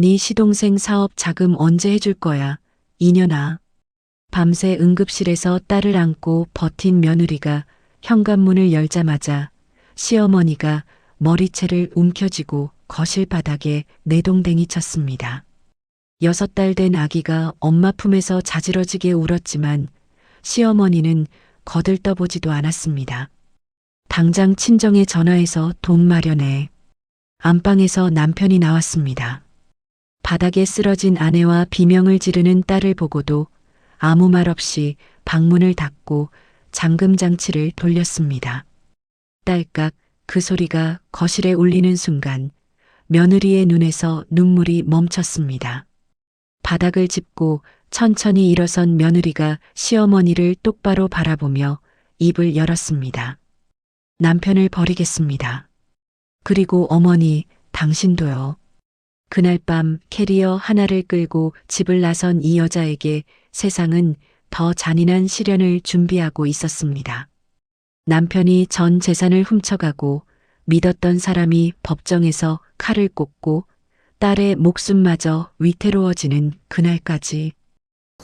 네 시동생 사업 자금 언제 해줄 거야, 이년아. 밤새 응급실에서 딸을 안고 버틴 며느리가 현관문을 열자마자 시어머니가 머리채를 움켜쥐고 거실 바닥에 내동댕이 쳤습니다. 6달 된 아기가 엄마 품에서 자지러지게 울었지만 시어머니는 거들떠보지도 않았습니다. 당장 친정에 전화해서 돈 마련해. 안방에서 남편이 나왔습니다. 바닥에 쓰러진 아내와 비명을 지르는 딸을 보고도 아무 말 없이 방문을 닫고 잠금 장치를 돌렸습니다. 딸깍 그 소리가 거실에 울리는 순간 며느리의 눈에서 눈물이 멈췄습니다. 바닥을 짚고 천천히 일어선 며느리가 시어머니를 똑바로 바라보며 입을 열었습니다. 남편을 버리겠습니다. 그리고 어머니, 당신도요. 그날 밤 캐리어 하나를 끌고 집을 나선 이 여자에게 세상은 더 잔인한 시련을 준비하고 있었습니다. 남편이 전 재산을 훔쳐가고 믿었던 사람이 법정에서 칼을 꽂고 딸의 목숨마저 위태로워지는 그날까지.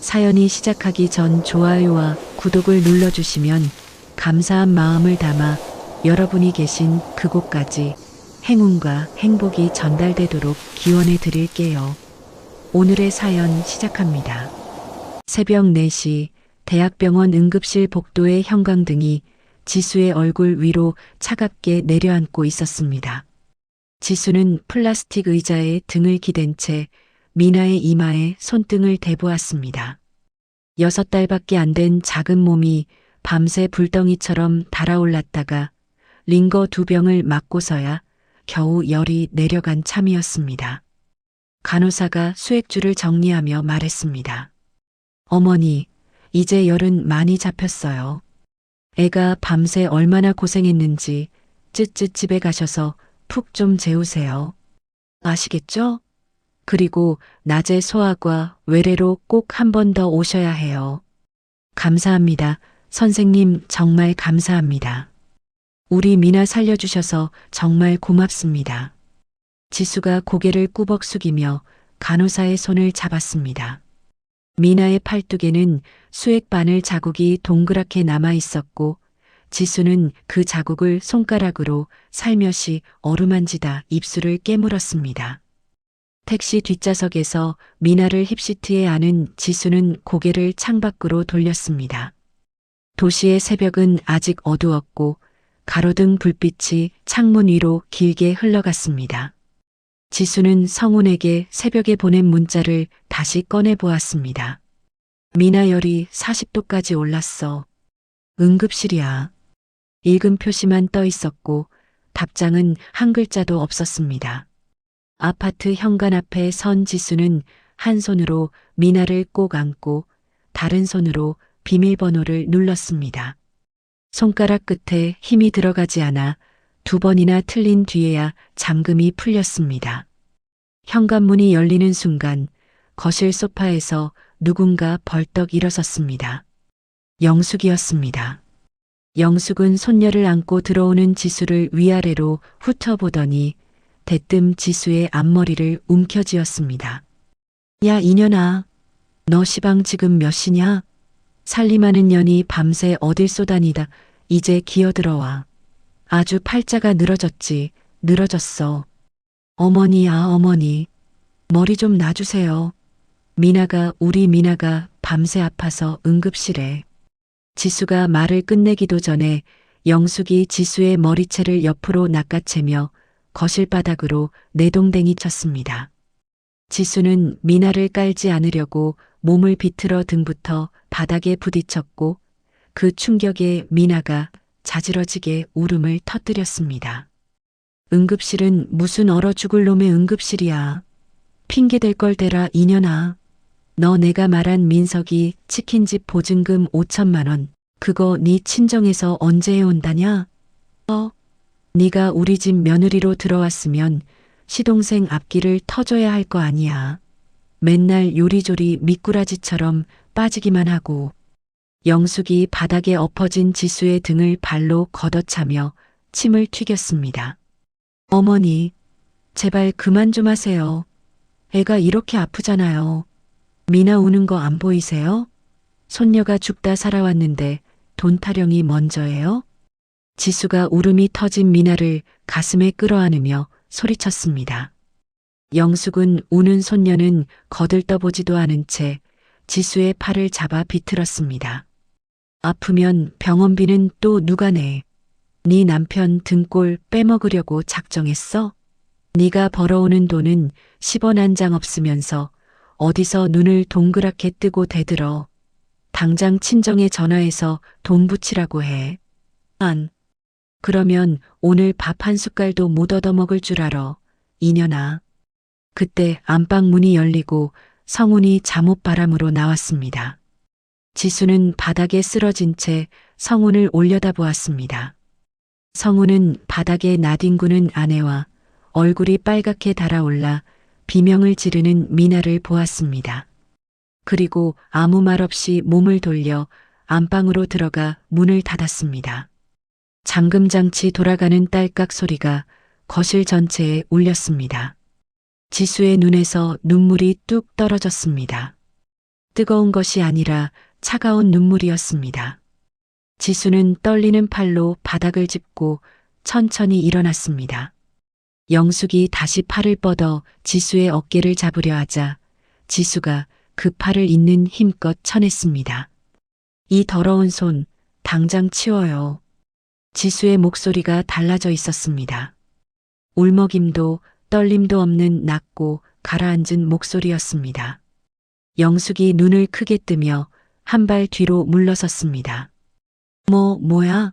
사연이 시작하기 전 좋아요와 구독을 눌러주시면 감사한 마음을 담아 여러분이 계신 그곳까지 행운과 행복이 전달되도록 기원해 드릴게요. 오늘의 사연 시작합니다. 새벽 4시 대학병원 응급실 복도의 형광등이 지수의 얼굴 위로 차갑게 내려앉고 있었습니다. 지수는 플라스틱 의자에 등을 기댄 채 미나의 이마에 손등을 대보았습니다. 6달밖에 안 된 작은 몸이 밤새 불덩이처럼 달아올랐다가 링거 2병을 맞고서야 겨우 열이 내려간 참이었습니다. 간호사가 수액줄을 정리하며 말했습니다. 어머니, 이제 열은 많이 잡혔어요. 애가 밤새 얼마나 고생했는지 쯧쯧 집에 가셔서 푹 좀 재우세요. 아시겠죠? 그리고 낮에 소화과 외래로 꼭 한 번 더 오셔야 해요. 감사합니다. 선생님 정말 감사합니다. 우리 미나 살려주셔서 정말 고맙습니다. 지수가 고개를 꾸벅 숙이며 간호사의 손을 잡았습니다. 미나의 팔뚝에는 수액 바늘 자국이 동그랗게 남아 있었고 지수는 그 자국을 손가락으로 살며시 어루만지다 입술을 깨물었습니다. 택시 뒷좌석에서 미나를 힙시트에 안은 지수는 고개를 창밖으로 돌렸습니다. 도시의 새벽은 아직 어두웠고 가로등 불빛이 창문 위로 길게 흘러갔습니다. 지수는 성훈에게 새벽에 보낸 문자를 다시 꺼내 보았습니다. 미나 열이 40도까지 올랐어. 응급실이야. 읽은 표시만 떠 있었고 답장은 한 글자도 없었습니다. 아파트 현관 앞에 선 지수는 한 손으로 미나를 꼭 안고 다른 손으로 비밀번호를 눌렀습니다. 손가락 끝에 힘이 들어가지 않아 2번이나 틀린 뒤에야 잠금이 풀렸습니다. 현관문이 열리는 순간 거실 소파에서 누군가 벌떡 일어섰습니다. 영숙이었습니다. 영숙은 손녀를 안고 들어오는 지수를 위아래로 훑어보더니 대뜸 지수의 앞머리를 움켜쥐었습니다. 야 이년아, 너 시방 지금 몇 시냐? 살림하는 년이 밤새 어딜 쏘다니다 이제 기어들어와. 아주 팔자가 늘어졌지, 늘어졌어. 어머니야 어머니, 머리 좀 놔주세요. 우리 미나가 밤새 아파서 응급실에. 지수가 말을 끝내기도 전에 영숙이 지수의 머리채를 옆으로 낚아채며 거실 바닥으로 내동댕이 쳤습니다. 지수는 미나를 깔지 않으려고 몸을 비틀어 등부터 바닥에 부딪혔고 그 충격에 미나가 자지러지게 울음을 터뜨렸습니다. 응급실은 무슨 얼어 죽을 놈의 응급실이야. 핑계댈 걸 대라 이년아. 너 내가 말한 민석이 치킨집 보증금 5천만 원 그거 네 친정에서 언제 해온다냐? 네가 우리 집 며느리로 들어왔으면 시동생 앞길을 터줘야 할 거 아니야. 맨날 요리조리 미꾸라지처럼 빠지기만 하고. 영숙이 바닥에 엎어진 지수의 등을 발로 걷어차며 침을 튀겼습니다. 어머니, 제발 그만 좀 하세요. 애가 이렇게 아프잖아요. 미나 우는 거 안 보이세요? 손녀가 죽다 살아왔는데 돈 타령이 먼저예요? 지수가 울음이 터진 미나를 가슴에 끌어안으며 소리쳤습니다. 영숙은 우는 손녀는 거들떠보지도 않은 채 지수의 팔을 잡아 비틀었습니다. 아프면 병원비는 또 누가 내? 네 남편 등골 빼먹으려고 작정했어? 네가 벌어오는 돈은 10원 한 장 없으면서 어디서 눈을 동그랗게 뜨고 대들어. 당장 친정에 전화해서 돈 붙이라고 해. 안. 그러면 오늘 밥 한 숟갈도 못 얻어먹을 줄 알아. 이년아. 그때 안방 문이 열리고 성훈이 잠옷바람으로 나왔습니다. 지수는 바닥에 쓰러진 채 성훈을 올려다보았습니다. 성훈은 바닥에 나뒹구는 아내와 얼굴이 빨갛게 달아올라 비명을 지르는 미나를 보았습니다. 그리고 아무 말 없이 몸을 돌려 안방으로 들어가 문을 닫았습니다. 잠금장치 돌아가는 딸깍 소리가 거실 전체에 울렸습니다. 지수의 눈에서 눈물이 뚝 떨어졌습니다. 뜨거운 것이 아니라 차가운 눈물이었습니다. 지수는 떨리는 팔로 바닥을 짚고 천천히 일어났습니다. 영숙이 다시 팔을 뻗어 지수의 어깨를 잡으려 하자 지수가 그 팔을 있는 힘껏 쳐냈습니다. 이 더러운 손 당장 치워요. 지수의 목소리가 달라져 있었습니다. 울먹임도 떨림도 없는 낮고 가라앉은 목소리였습니다. 영숙이 눈을 크게 뜨며 한 발 뒤로 물러섰습니다. 뭐야?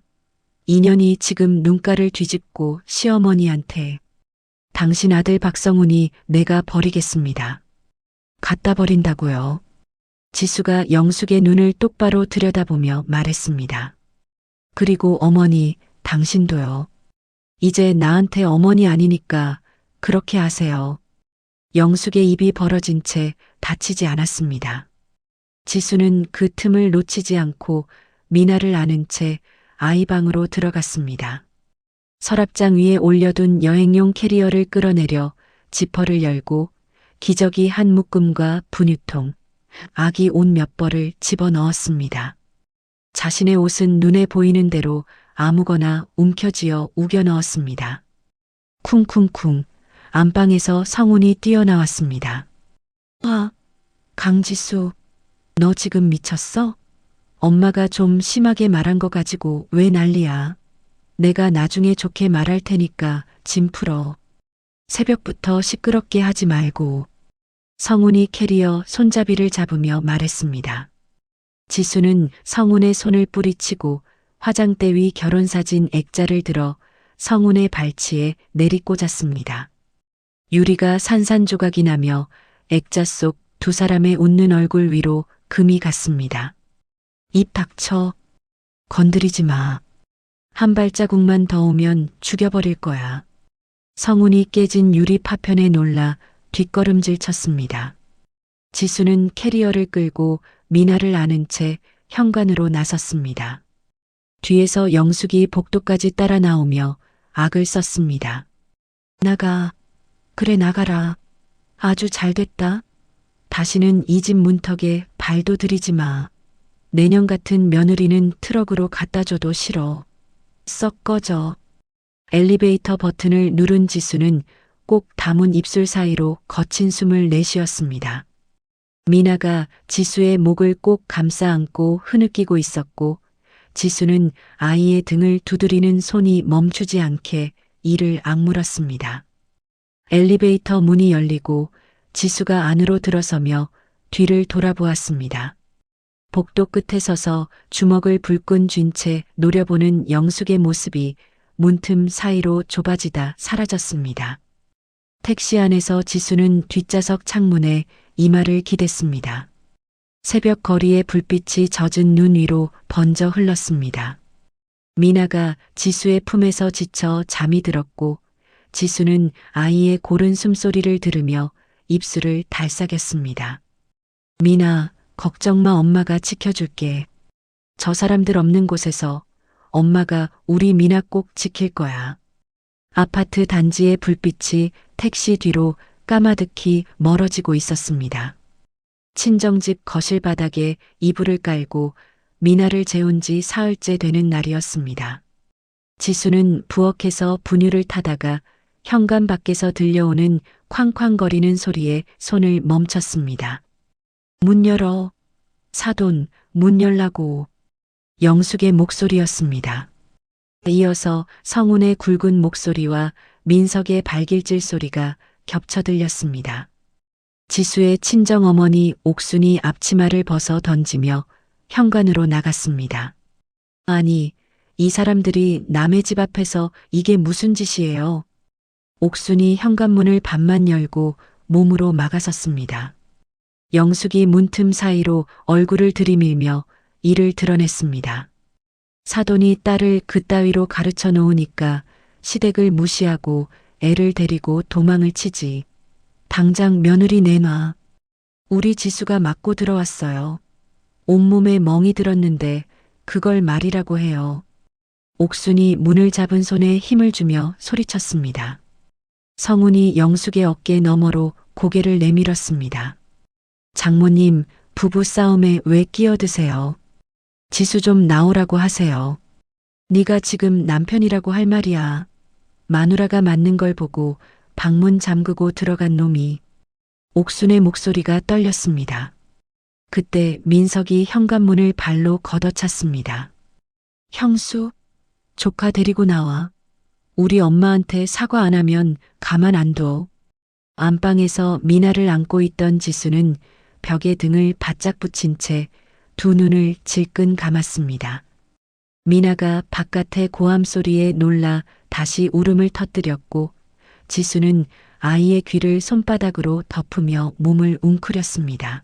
인연이 지금 눈가를 뒤집고 시어머니한테 당신 아들 박성훈이 내가 버리겠습니다. 갖다 버린다고요. 지수가 영숙의 눈을 똑바로 들여다보며 말했습니다. 그리고 어머니, 당신도요. 이제 나한테 어머니 아니니까 그렇게 하세요. 영숙의 입이 벌어진 채 다치지 않았습니다. 지수는 그 틈을 놓치지 않고 미나를 안은 채 아이 방으로 들어갔습니다. 서랍장 위에 올려둔 여행용 캐리어를 끌어내려 지퍼를 열고 기저귀 한 묶음과 분유통, 아기 옷 몇 벌을 집어넣었습니다. 자신의 옷은 눈에 보이는 대로 아무거나 움켜쥐어 우겨 넣었습니다. 쿵쿵쿵 안방에서 성훈이 뛰어나왔습니다. 강지수, 너 지금 미쳤어? 엄마가 좀 심하게 말한 거 가지고 왜 난리야? 내가 나중에 좋게 말할 테니까 짐 풀어. 새벽부터 시끄럽게 하지 말고. 성훈이 캐리어 손잡이를 잡으며 말했습니다. 지수는 성훈의 손을 뿌리치고 화장대 위 결혼사진 액자를 들어 성훈의 발치에 내리꽂았습니다. 유리가 산산조각이 나며 액자 속 두 사람의 웃는 얼굴 위로 금이 갔습니다. 입 닥쳐. 건드리지 마. 한 발자국만 더 오면 죽여버릴 거야. 성훈이 깨진 유리 파편에 놀라 뒷걸음질 쳤습니다. 지수는 캐리어를 끌고 미나를 안은 채 현관으로 나섰습니다. 뒤에서 영숙이 복도까지 따라 나오며 악을 썼습니다. 나가. 그래 나가라. 아주 잘 됐다. 다시는 이 집 문턱에 발도 들이지 마. 내년 같은 며느리는 트럭으로 갖다 줘도 싫어. 썩 꺼져. 엘리베이터 버튼을 누른 지수는 꼭 다문 입술 사이로 거친 숨을 내쉬었습니다. 미나가 지수의 목을 꼭 감싸 안고 흐느끼고 있었고 지수는 아이의 등을 두드리는 손이 멈추지 않게 이를 악물었습니다. 엘리베이터 문이 열리고 지수가 안으로 들어서며 뒤를 돌아보았습니다. 복도 끝에 서서 주먹을 불끈 쥔 채 노려보는 영숙의 모습이 문틈 사이로 좁아지다 사라졌습니다. 택시 안에서 지수는 뒷좌석 창문에 이마를 기댔습니다. 새벽 거리의 불빛이 젖은 눈 위로 번져 흘렀습니다. 미나가 지수의 품에서 지쳐 잠이 들었고 지수는 아이의 고른 숨소리를 들으며 입술을 달싹였습니다. 미나, 걱정 마, 엄마가 지켜줄게. 저 사람들 없는 곳에서 엄마가 우리 미나 꼭 지킬 거야. 아파트 단지의 불빛이 택시 뒤로 까마득히 멀어지고 있었습니다. 친정집 거실 바닥에 이불을 깔고 미나를 재운 지 사흘째 되는 날이었습니다. 지수는 부엌에서 분유를 타다가 현관 밖에서 들려오는 쾅쾅거리는 소리에 손을 멈췄습니다. 문 열어. 사돈, 문 열라고. 영숙의 목소리였습니다. 이어서 성운의 굵은 목소리와 민석의 발길질 소리가 겹쳐 들렸습니다. 지수의 친정어머니 옥순이 앞치마를 벗어 던지며 현관으로 나갔습니다. 아니, 이 사람들이 남의 집 앞에서 이게 무슨 짓이에요? 옥순이 현관문을 반만 열고 몸으로 막아섰습니다. 영숙이 문틈 사이로 얼굴을 들이밀며 이를 드러냈습니다. 사돈이 딸을 그따위로 가르쳐 놓으니까 시댁을 무시하고 애를 데리고 도망을 치지. 당장 며느리 내놔. 우리 지수가 맞고 들어왔어요. 온몸에 멍이 들었는데 그걸 말이라고 해요. 옥순이 문을 잡은 손에 힘을 주며 소리쳤습니다. 성운이 영숙의 어깨 너머로 고개를 내밀었습니다. 장모님, 부부 싸움에 왜 끼어드세요? 지수 좀 나오라고 하세요. 네가 지금 남편이라고 할 말이야. 마누라가 맞는 걸 보고 방문 잠그고 들어간 놈이. 옥순의 목소리가 떨렸습니다. 그때 민석이 현관문을 발로 걷어찼습니다. 형수, 조카 데리고 나와. 우리 엄마한테 사과 안 하면 가만 안 둬. 안방에서 미나를 안고 있던 지수는 벽에 등을 바짝 붙인 채 두 눈을 질끈 감았습니다. 미나가 바깥의 고함 소리에 놀라 다시 울음을 터뜨렸고 지수는 아이의 귀를 손바닥으로 덮으며 몸을 웅크렸습니다.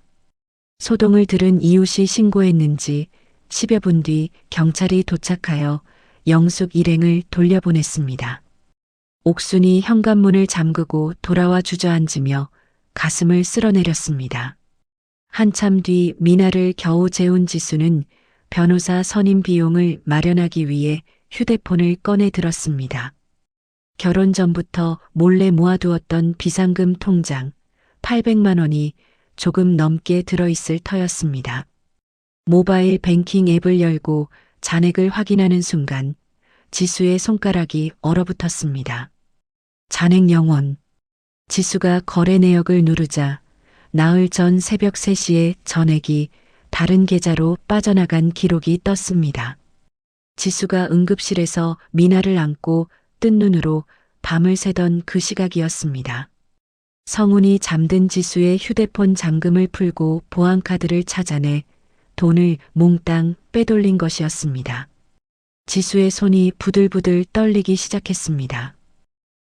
소동을 들은 이웃이 신고했는지 10여 분 뒤 경찰이 도착하여 영숙 일행을 돌려보냈습니다. 옥순이 현관문을 잠그고 돌아와 주저앉으며 가슴을 쓸어내렸습니다. 한참 뒤 미나를 겨우 재운 지수는 변호사 선임 비용을 마련하기 위해 휴대폰을 꺼내 들었습니다. 결혼 전부터 몰래 모아두었던 비상금 통장 800만 원이 조금 넘게 들어있을 터였습니다. 모바일 뱅킹 앱을 열고 잔액을 확인하는 순간 지수의 손가락이 얼어붙었습니다. 잔액 0원. 지수가 거래 내역을 누르자 나흘 전 새벽 3시에 전액이 다른 계좌로 빠져나간 기록이 떴습니다. 지수가 응급실에서 미나를 안고 뜬 눈으로 밤을 새던 그 시각이었습니다. 성운이 잠든 지수의 휴대폰 잠금을 풀고 보안카드를 찾아내 돈을 몽땅 빼돌린 것이었습니다. 지수의 손이 부들부들 떨리기 시작했습니다.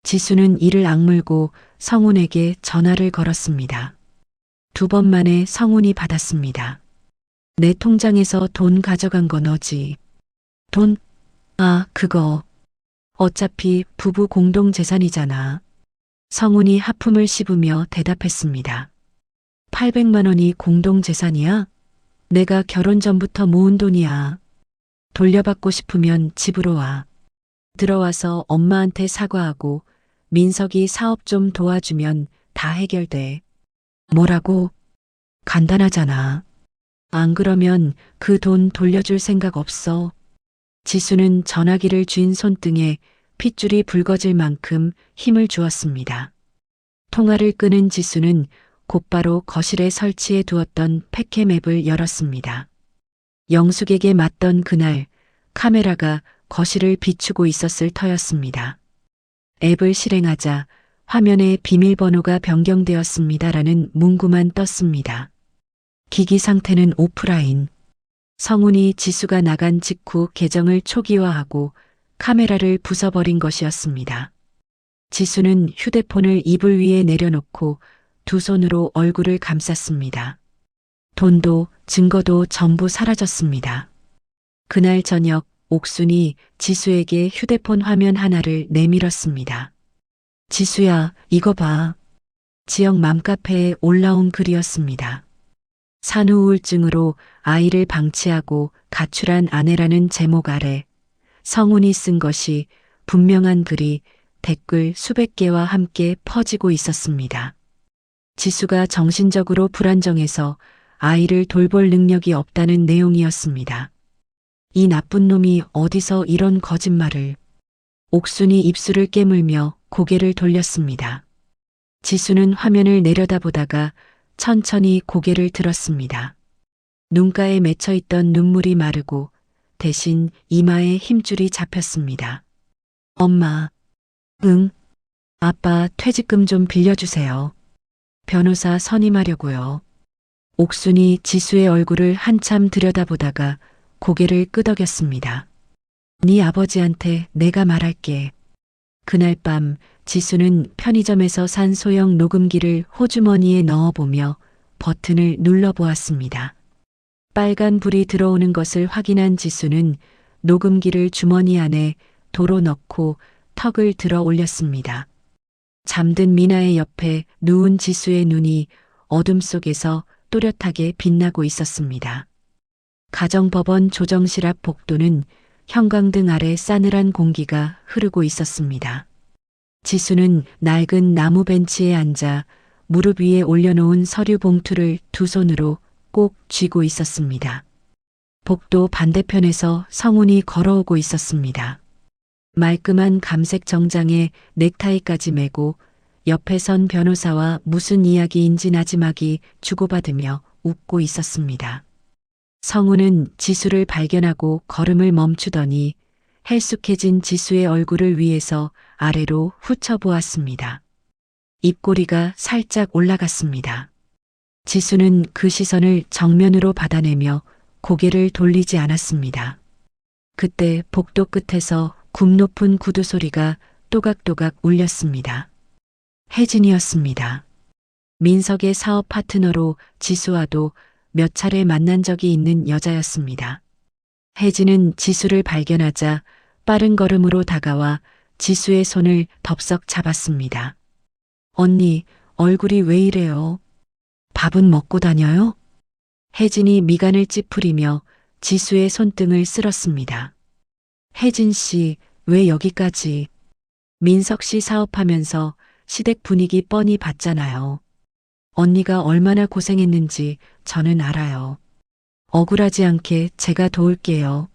지수는 이를 악물고 성운에게 전화를 걸었습니다. 2번 만에 성운이 받았습니다. 내 통장에서 돈 가져간 거 너지. 돈? 아, 그거. 어차피 부부 공동 재산이잖아. 성운이 하품을 씹으며 대답했습니다. 800만 원이 공동 재산이야? 내가 결혼 전부터 모은 돈이야. 돌려받고 싶으면 집으로 와. 들어와서 엄마한테 사과하고 민석이 사업 좀 도와주면 다 해결돼. 뭐라고? 간단하잖아. 안 그러면 그 돈 돌려줄 생각 없어. 지수는 전화기를 쥔 손등에 핏줄이 붉어질 만큼 힘을 주었습니다. 통화를 끄는 지수는 곧바로 거실에 설치해 두었던 팩캠 앱을 열었습니다. 영숙에게 맞던 그날 카메라가 거실을 비추고 있었을 터였습니다. 앱을 실행하자 화면에 비밀번호가 변경되었습니다라는 문구만 떴습니다. 기기 상태는 오프라인. 성운이 지수가 나간 직후 계정을 초기화하고 카메라를 부숴버린 것이었습니다. 지수는 휴대폰을 이불 위에 내려놓고 두 손으로 얼굴을 감쌌습니다. 돈도 증거도 전부 사라졌습니다. 그날 저녁 옥순이 지수에게 휴대폰 화면 하나를 내밀었습니다. 지수야, 이거 봐. 지역 맘카페에 올라온 글이었습니다. 산후 우울증으로 아이를 방치하고 가출한 아내라는 제목 아래 성운이 쓴 것이 분명한 글이 댓글 수백 개와 함께 퍼지고 있었습니다. 지수가 정신적으로 불안정해서 아이를 돌볼 능력이 없다는 내용이었습니다. 이 나쁜 놈이 어디서 이런 거짓말을. 옥순이 입술을 깨물며 고개를 돌렸습니다. 지수는 화면을 내려다보다가 천천히 고개를 들었습니다. 눈가에 맺혀있던 눈물이 마르고 대신 이마에 힘줄이 잡혔습니다. 엄마. 응. 아빠 퇴직금 좀 빌려주세요. 변호사 선임하려고요. 옥순이 지수의 얼굴을 한참 들여다보다가 고개를 끄덕였습니다. 네 아버지한테 내가 말할게. 그날 밤 지수는 편의점에서 산 소형 녹음기를 호주머니에 넣어보며 버튼을 눌러보았습니다. 빨간 불이 들어오는 것을 확인한 지수는 녹음기를 주머니 안에 도로 넣고 턱을 들어 올렸습니다. 잠든 미나의 옆에 누운 지수의 눈이 어둠 속에서 또렷하게 빛나고 있었습니다. 가정법원 조정실 앞 복도는 형광등 아래 싸늘한 공기가 흐르고 있었습니다. 지수는 낡은 나무 벤치에 앉아 무릎 위에 올려놓은 서류 봉투를 두 손으로 꼭 쥐고 있었습니다. 복도 반대편에서 성훈이 걸어오고 있었습니다. 말끔한 감색 정장에 넥타이까지 매고 옆에 선 변호사와 무슨 이야기인지 나지막이 주고받으며 웃고 있었습니다. 성훈은 지수를 발견하고 걸음을 멈추더니 헬쑥해진 지수의 얼굴을 위에서 아래로 훑어보았습니다. 입꼬리가 살짝 올라갔습니다. 지수는 그 시선을 정면으로 받아내며 고개를 돌리지 않았습니다. 그때 복도 끝에서 굽 높은 구두 소리가 또각또각 울렸습니다. 혜진이었습니다. 민석의 사업 파트너로 지수와도 몇 차례 만난 적이 있는 여자였습니다. 혜진은 지수를 발견하자 빠른 걸음으로 다가와 지수의 손을 덥석 잡았습니다. 언니, 얼굴이 왜 이래요? 밥은 먹고 다녀요? 혜진이 미간을 찌푸리며 지수의 손등을 쓸었습니다. 혜진 씨, 왜 여기까지? 민석 씨 사업하면서 시댁 분위기 뻔히 봤잖아요. 언니가 얼마나 고생했는지 저는 알아요. 억울하지 않게 제가 도울게요.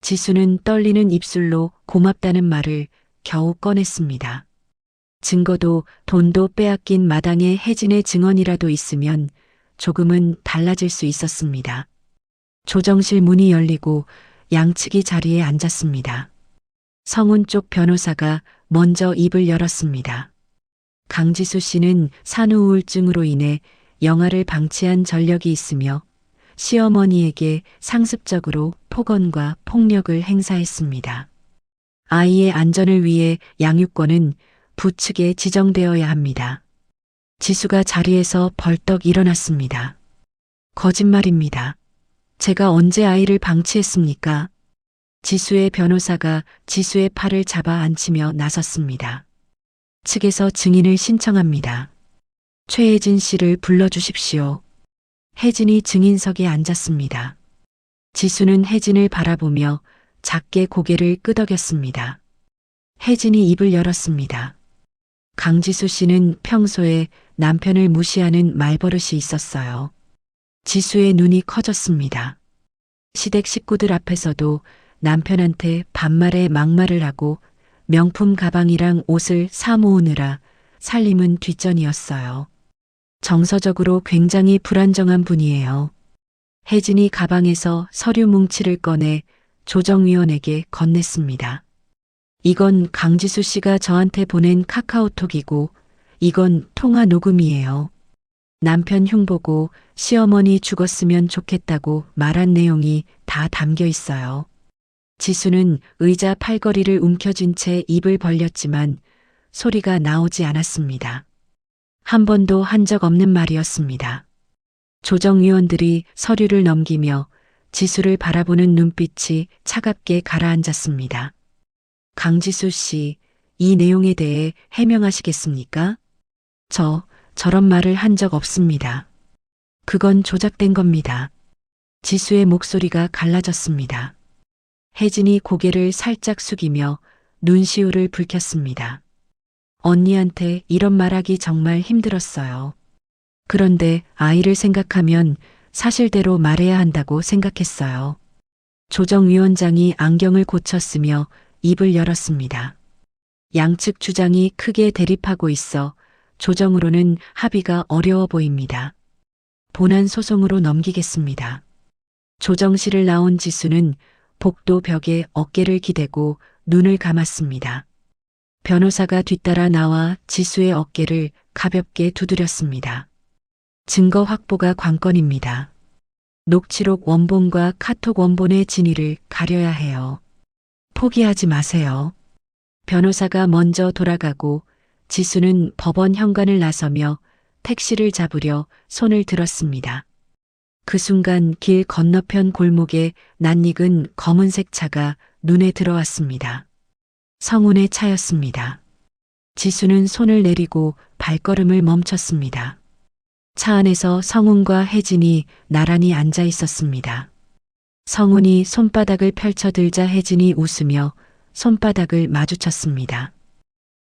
지수는 떨리는 입술로 고맙다는 말을 겨우 꺼냈습니다. 증거도 돈도 빼앗긴 마당에 혜진의 증언이라도 있으면 조금은 달라질 수 있었습니다. 조정실 문이 열리고 양측이 자리에 앉았습니다. 성훈 쪽 변호사가 먼저 입을 열었습니다. 강지수 씨는 산후 우울증으로 인해 영아를 방치한 전력이 있으며 시어머니에게 상습적으로 폭언과 폭력을 행사했습니다. 아이의 안전을 위해 양육권은 부측에 지정되어야 합니다. 지수가 자리에서 벌떡 일어났습니다. 거짓말입니다. 제가 언제 아이를 방치했습니까? 지수의 변호사가 지수의 팔을 잡아 앉히며 나섰습니다. 측에서 증인을 신청합니다. 최혜진 씨를 불러주십시오. 혜진이 증인석에 앉았습니다. 지수는 혜진을 바라보며 작게 고개를 끄덕였습니다. 혜진이 입을 열었습니다. 강지수 씨는 평소에 남편을 무시하는 말버릇이 있었어요. 지수의 눈이 커졌습니다. 시댁 식구들 앞에서도 남편한테 반말에 막말을 하고 명품 가방이랑 옷을 사 모으느라 살림은 뒷전이었어요. 정서적으로 굉장히 불안정한 분이에요. 혜진이 가방에서 서류 뭉치를 꺼내 조정위원에게 건넸습니다. 이건 강지수 씨가 저한테 보낸 카카오톡이고 이건 통화 녹음이에요. 남편 흉보고 시어머니 죽었으면 좋겠다고 말한 내용이 다 담겨 있어요. 지수는 의자 팔걸이를 움켜쥔 채 입을 벌렸지만 소리가 나오지 않았습니다. 한 번도 한 적 없는 말이었습니다. 조정위원들이 서류를 넘기며 지수를 바라보는 눈빛이 차갑게 가라앉았습니다. 강지수 씨, 이 내용에 대해 해명하시겠습니까? 저런 말을 한 적 없습니다. 그건 조작된 겁니다. 지수의 목소리가 갈라졌습니다. 혜진이 고개를 살짝 숙이며 눈시울을 붉혔습니다. 언니한테 이런 말하기 정말 힘들었어요. 그런데 아이를 생각하면 사실대로 말해야 한다고 생각했어요. 조정위원장이 안경을 고쳤으며 입을 열었습니다. 양측 주장이 크게 대립하고 있어 조정으로는 합의가 어려워 보입니다. 본안 소송으로 넘기겠습니다. 조정실을 나온 지수는 복도 벽에 어깨를 기대고 눈을 감았습니다. 변호사가 뒤따라 나와 지수의 어깨를 가볍게 두드렸습니다. 증거 확보가 관건입니다. 녹취록 원본과 카톡 원본의 진위를 가려야 해요. 포기하지 마세요. 변호사가 먼저 돌아가고 지수는 법원 현관을 나서며 택시를 잡으려 손을 들었습니다. 그 순간 길 건너편 골목에 낯익은 검은색 차가 눈에 들어왔습니다. 성운의 차였습니다. 지수는 손을 내리고 발걸음을 멈췄습니다. 차 안에서 성운과 혜진이 나란히 앉아 있었습니다. 성운이 손바닥을 펼쳐들자 혜진이 웃으며 손바닥을 마주쳤습니다.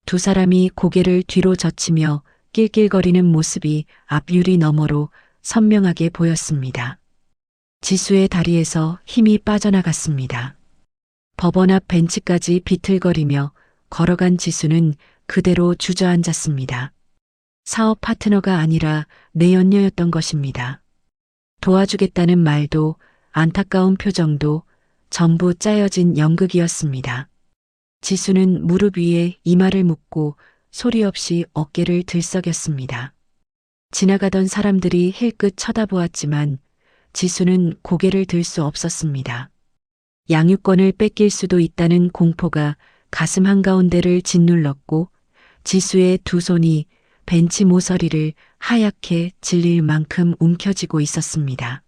두 사람이 고개를 뒤로 젖히며 낄낄거리는 모습이 앞유리 너머로 선명하게 보였습니다. 지수의 다리에서 힘이 빠져나갔습니다. 법원 앞 벤치까지 비틀거리며 걸어간 지수는 그대로 주저앉았습니다. 사업 파트너가 아니라 내연녀였던 것입니다. 도와주겠다는 말도 안타까운 표정도 전부 짜여진 연극이었습니다. 지수는 무릎 위에 이마를 묻고 소리 없이 어깨를 들썩였습니다. 지나가던 사람들이 힐끗 쳐다보았지만 지수는 고개를 들 수 없었습니다. 양육권을 뺏길 수도 있다는 공포가 가슴 한가운데를 짓눌렀고 지수의 두 손이 벤치 모서리를 하얗게 질릴 만큼 움켜쥐고 있었습니다.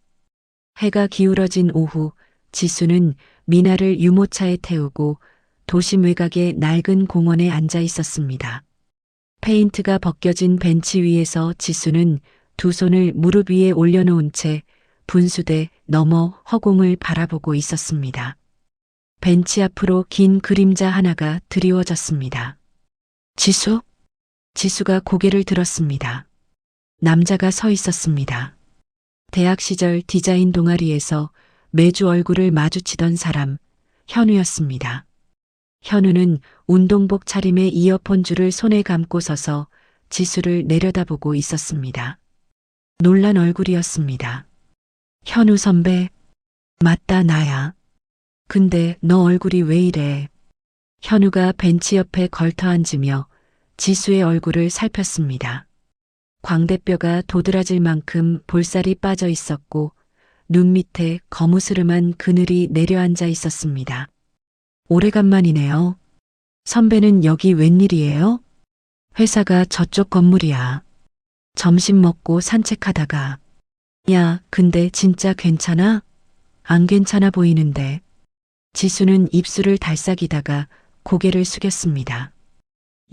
해가 기울어진 오후 지수는 미나를 유모차에 태우고 도심 외곽의 낡은 공원에 앉아 있었습니다. 페인트가 벗겨진 벤치 위에서 지수는 두 손을 무릎 위에 올려놓은 채 분수대 너머 허공을 바라보고 있었습니다. 벤치 앞으로 긴 그림자 하나가 드리워졌습니다. 지수? 지수가 고개를 들었습니다. 남자가 서 있었습니다. 대학 시절 디자인 동아리에서 매주 얼굴을 마주치던 사람, 현우였습니다. 현우는 운동복 차림에 이어폰 줄을 손에 감고 서서 지수를 내려다보고 있었습니다. 놀란 얼굴이었습니다. 현우 선배, 맞다 나야. 근데 너 얼굴이 왜 이래? 현우가 벤치 옆에 걸터 앉으며 지수의 얼굴을 살폈습니다. 광대뼈가 도드라질 만큼 볼살이 빠져 있었고 눈 밑에 거무스름한 그늘이 내려앉아 있었습니다. 오래간만이네요. 선배는 여기 웬일이에요? 회사가 저쪽 건물이야. 점심 먹고 산책하다가. 야, 근데 진짜 괜찮아? 안 괜찮아 보이는데. 지수는 입술을 달싹이다가 고개를 숙였습니다.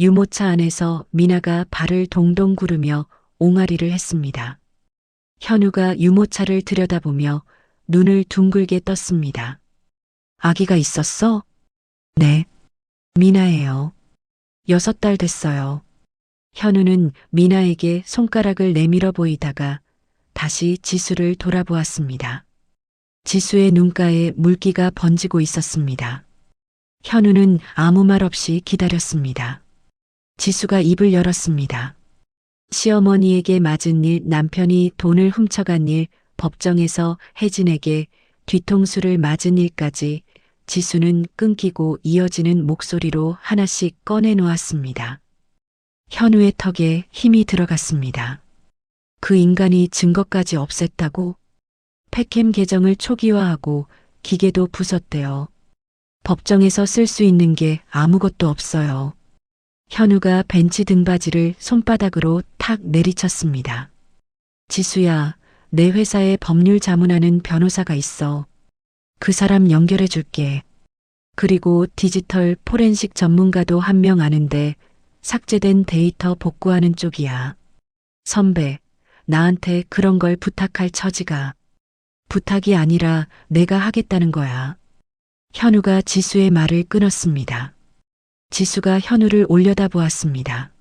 유모차 안에서 미나가 발을 동동 구르며 옹알이를 했습니다. 현우가 유모차를 들여다보며 눈을 둥글게 떴습니다. 아기가 있었어? 네. 미나예요. 6달 됐어요. 현우는 미나에게 손가락을 내밀어 보이다가 다시 지수를 돌아보았습니다. 지수의 눈가에 물기가 번지고 있었습니다. 현우는 아무 말 없이 기다렸습니다. 지수가 입을 열었습니다. 시어머니에게 맞은 일, 남편이 돈을 훔쳐간 일, 법정에서 혜진에게 뒤통수를 맞은 일까지 지수는 끊기고 이어지는 목소리로 하나씩 꺼내놓았습니다. 현우의 턱에 힘이 들어갔습니다. 그 인간이 증거까지 없앴다고? 팩캠 계정을 초기화하고 기계도 부쉈대요. 법정에서 쓸 수 있는 게 아무것도 없어요. 현우가 벤치 등받이를 손바닥으로 탁 내리쳤습니다. 지수야, 내 회사에 법률 자문하는 변호사가 있어. 그 사람 연결해 줄게. 그리고 디지털 포렌식 전문가도 한 명 아는데 삭제된 데이터 복구하는 쪽이야. 선배, 나한테 그런 걸 부탁할 처지가. 부탁이 아니라 내가 하겠다는 거야. 현우가 지수의 말을 끊었습니다. 지수가 현우를 올려다보았습니다.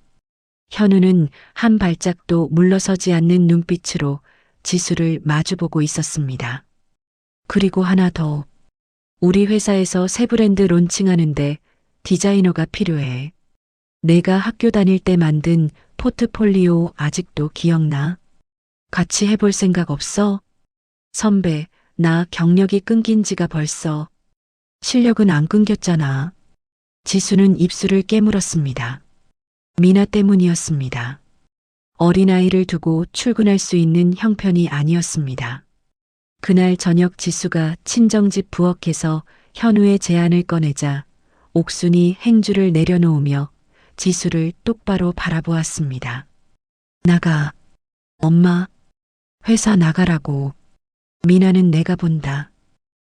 현우는 한 발짝도 물러서지 않는 눈빛으로 지수를 마주보고 있었습니다. 그리고 하나 더. 우리 회사에서 새 브랜드 론칭하는데 디자이너가 필요해. 내가 학교 다닐 때 만든 포트폴리오 아직도 기억나? 같이 해볼 생각 없어? 선배, 나 경력이 끊긴 지가 벌써. 실력은 안 끊겼잖아. 지수는 입술을 깨물었습니다. 미나 때문이었습니다. 어린아이를 두고 출근할 수 있는 형편이 아니었습니다. 그날 저녁 지수가 친정집 부엌에서 현우의 제안을 꺼내자 옥순이 행주를 내려놓으며 지수를 똑바로 바라보았습니다. 나가. 엄마, 회사 나가라고. 미나는 내가 본다.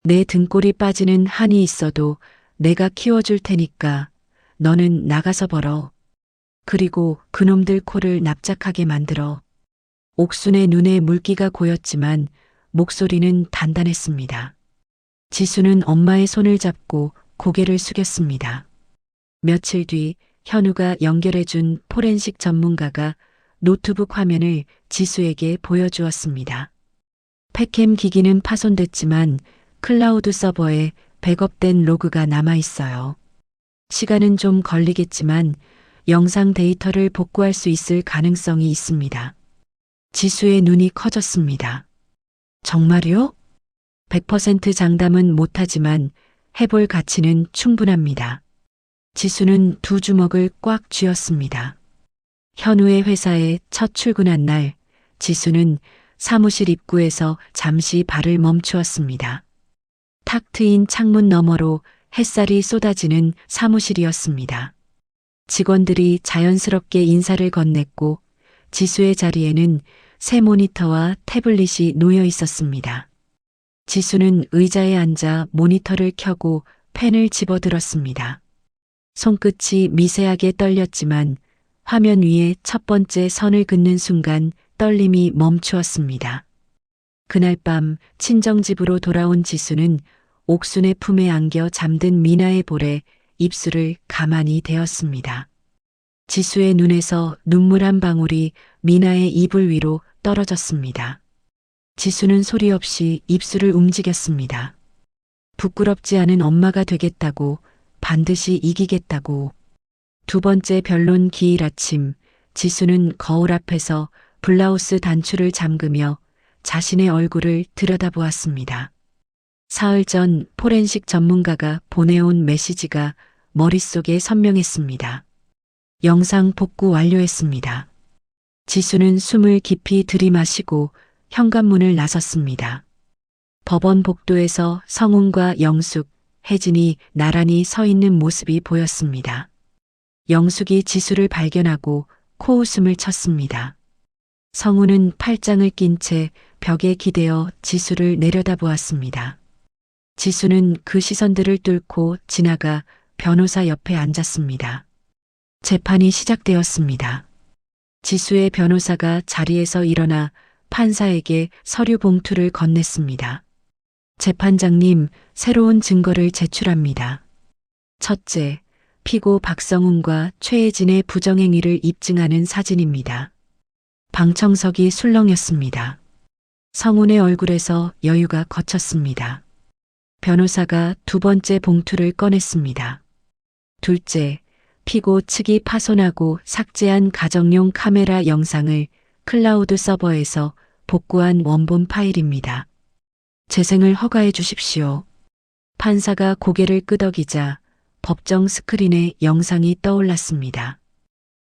내 등골이 빠지는 한이 있어도 내가 키워줄 테니까 너는 나가서 벌어. 그리고 그놈들 코를 납작하게 만들어. 옥순의 눈에 물기가 고였지만 목소리는 단단했습니다. 지수는 엄마의 손을 잡고 고개를 숙였습니다. 며칠 뒤 현우가 연결해준 포렌식 전문가가 노트북 화면을 지수에게 보여주었습니다. 팩캠 기기는 파손됐지만 클라우드 서버에 백업된 로그가 남아 있어요. 시간은 좀 걸리겠지만 영상 데이터를 복구할 수 있을 가능성이 있습니다. 지수의 눈이 커졌습니다. 정말요? 100% 장담은 못하지만 해볼 가치는 충분합니다. 지수는 두 주먹을 꽉 쥐었습니다. 현우의 회사에 첫 출근한 날, 지수는 사무실 입구에서 잠시 발을 멈추었습니다. 탁 트인 창문 너머로 햇살이 쏟아지는 사무실이었습니다. 직원들이 자연스럽게 인사를 건넸고 지수의 자리에는 새 모니터와 태블릿이 놓여 있었습니다. 지수는 의자에 앉아 모니터를 켜고 펜을 집어들었습니다. 손끝이 미세하게 떨렸지만 화면 위에 첫 번째 선을 긋는 순간 떨림이 멈추었습니다. 그날 밤 친정집으로 돌아온 지수는 옥순의 품에 안겨 잠든 미나의 볼에 입술을 가만히 대었습니다. 지수의 눈에서 눈물 한 방울이 미나의 이불 위로 떨어졌습니다. 지수는 소리 없이 입술을 움직였습니다. 부끄럽지 않은 엄마가 되겠다고, 반드시 이기겠다고. 두 번째 변론 기일 아침, 지수는 거울 앞에서 블라우스 단추를 잠그며 자신의 얼굴을 들여다보았습니다. 사흘 전 포렌식 전문가가 보내온 메시지가 머릿속에 선명했습니다. 영상 복구 완료했습니다. 지수는 숨을 깊이 들이마시고 현관문을 나섰습니다. 법원 복도에서 성훈과 영숙, 혜진이 나란히 서 있는 모습이 보였습니다. 영숙이 지수를 발견하고 코웃음을 쳤습니다. 성훈은 팔짱을 낀 채 벽에 기대어 지수를 내려다보았습니다. 지수는 그 시선들을 뚫고 지나가 변호사 옆에 앉았습니다. 재판이 시작되었습니다. 지수의 변호사가 자리에서 일어나 판사에게 서류 봉투를 건넸습니다. 재판장님, 새로운 증거를 제출합니다. 첫째, 피고 박성훈과 최혜진의 부정행위를 입증하는 사진입니다. 방청석이 술렁였습니다. 성훈의 얼굴에서 여유가 걷혔습니다. 변호사가 두 번째 봉투를 꺼냈습니다. 둘째, 피고 측이 파손하고 삭제한 가정용 카메라 영상을 클라우드 서버에서 복구한 원본 파일입니다. 재생을 허가해 주십시오. 판사가 고개를 끄덕이자 법정 스크린에 영상이 떠올랐습니다.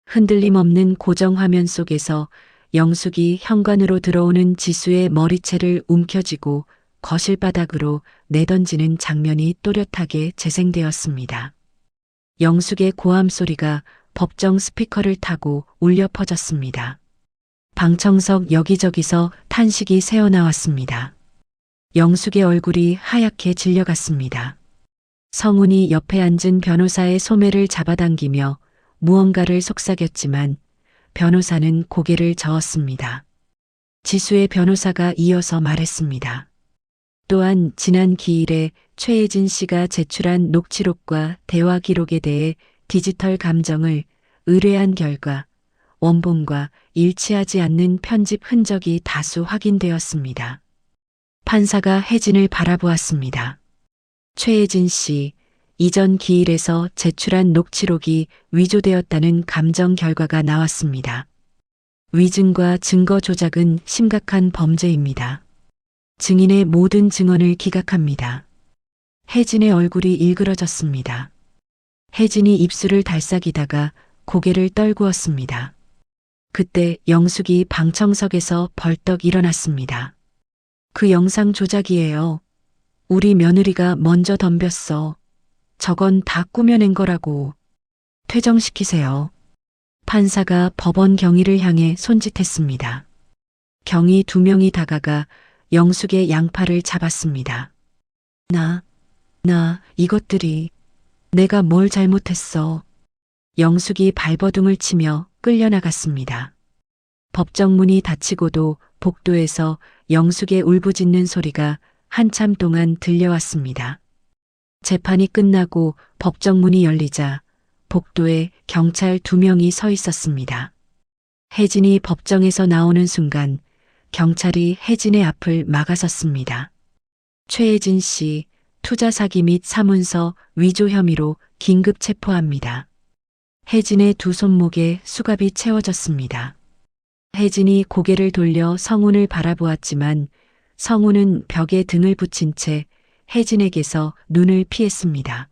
흔들림 없는 고정 화면 속에서 영숙이 현관으로 들어오는 지수의 머리채를 움켜쥐고 거실 바닥으로 내던지는 장면이 또렷하게 재생되었습니다. 영숙의 고함 소리가 법정 스피커를 타고 울려 퍼졌습니다. 방청석 여기저기서 탄식이 새어나왔습니다. 영숙의 얼굴이 하얗게 질려갔습니다. 성훈이 옆에 앉은 변호사의 소매를 잡아당기며 무언가를 속삭였지만 변호사는 고개를 저었습니다. 지수의 변호사가 이어서 말했습니다. 또한 지난 기일에 최혜진 씨가 제출한 녹취록과 대화 기록에 대해 디지털 감정을 의뢰한 결과 원본과 일치하지 않는 편집 흔적이 다수 확인되었습니다. 판사가 혜진을 바라보았습니다. 최혜진 씨, 이전 기일에서 제출한 녹취록이 위조되었다는 감정 결과가 나왔습니다. 위증과 증거 조작은 심각한 범죄입니다. 증인의 모든 증언을 기각합니다. 혜진의 얼굴이 일그러졌습니다. 혜진이 입술을 달싹이다가 고개를 떨구었습니다. 그때 영숙이 방청석에서 벌떡 일어났습니다. 그 영상 조작이에요. 우리 며느리가 먼저 덤볐어. 저건 다 꾸며낸 거라고. 퇴정시키세요. 판사가 법원 경위를 향해 손짓했습니다. 경위 2명이 다가가 영숙의 양팔을 잡았습니다. 이것들이 내가 뭘 잘못했어. 영숙이 발버둥을 치며 끌려나갔습니다. 법정문이 닫히고도 복도에서 영숙의 울부짖는 소리가 한참 동안 들려왔습니다. 재판이 끝나고 법정문이 열리자 복도에 경찰 2명이 서 있었습니다. 혜진이 법정에서 나오는 순간 경찰이 혜진의 앞을 막아섰습니다. 최혜진 씨, 투자 사기 및 사문서 위조 혐의로 긴급 체포합니다. 혜진의 두 손목에 수갑이 채워졌습니다. 혜진이 고개를 돌려 성운을 바라보았지만 성운은 벽에 등을 붙인 채 혜진에게서 눈을 피했습니다.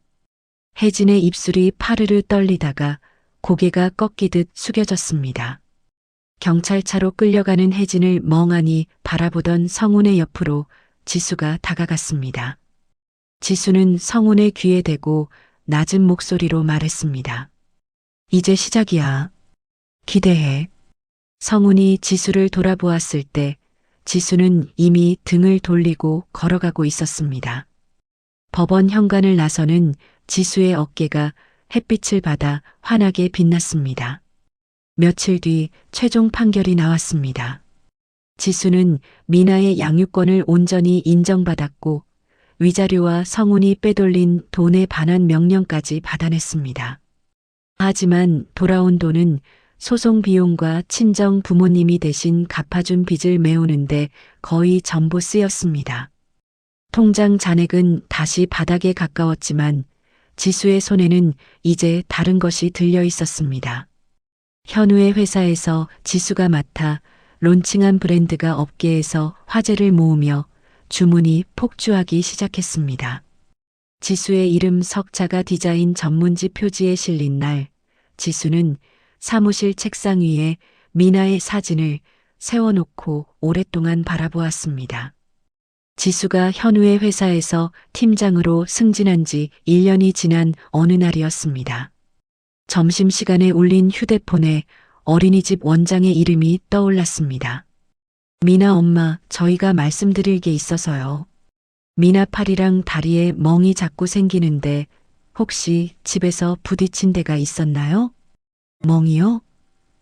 혜진의 입술이 파르르 떨리다가 고개가 꺾이듯 숙여졌습니다. 경찰차로 끌려가는 혜진을 멍하니 바라보던 성운의 옆으로 지수가 다가갔습니다. 지수는 성운의 귀에 대고 낮은 목소리로 말했습니다. 이제 시작이야. 기대해. 성운이 지수를 돌아보았을 때 지수는 이미 등을 돌리고 걸어가고 있었습니다. 법원 현관을 나서는 지수의 어깨가 햇빛을 받아 환하게 빛났습니다. 며칠 뒤 최종 판결이 나왔습니다. 지수는 미나의 양육권을 온전히 인정받았고 위자료와 성운이 빼돌린 돈에 반환 명령까지 받아냈습니다. 하지만 돌아온 돈은 소송 비용과 친정 부모님이 대신 갚아준 빚을 메우는데 거의 전부 쓰였습니다. 통장 잔액은 다시 바닥에 가까웠지만 지수의 손에는 이제 다른 것이 들려 있었습니다. 현우의 회사에서 지수가 맡아 론칭한 브랜드가 업계에서 화제를 모으며 주문이 폭주하기 시작했습니다. 지수의 이름 석자가 디자인 전문지 표지에 실린 날, 지수는 사무실 책상 위에 미나의 사진을 세워놓고 오랫동안 바라보았습니다. 지수가 현우의 회사에서 팀장으로 승진한 지 1년이 지난 어느 날이었습니다. 점심시간에 울린 휴대폰에 어린이집 원장의 이름이 떠올랐습니다. 미나 엄마, 저희가 말씀드릴 게 있어서요. 미나 팔이랑 다리에 멍이 자꾸 생기는데 혹시 집에서 부딪힌 데가 있었나요? 멍이요?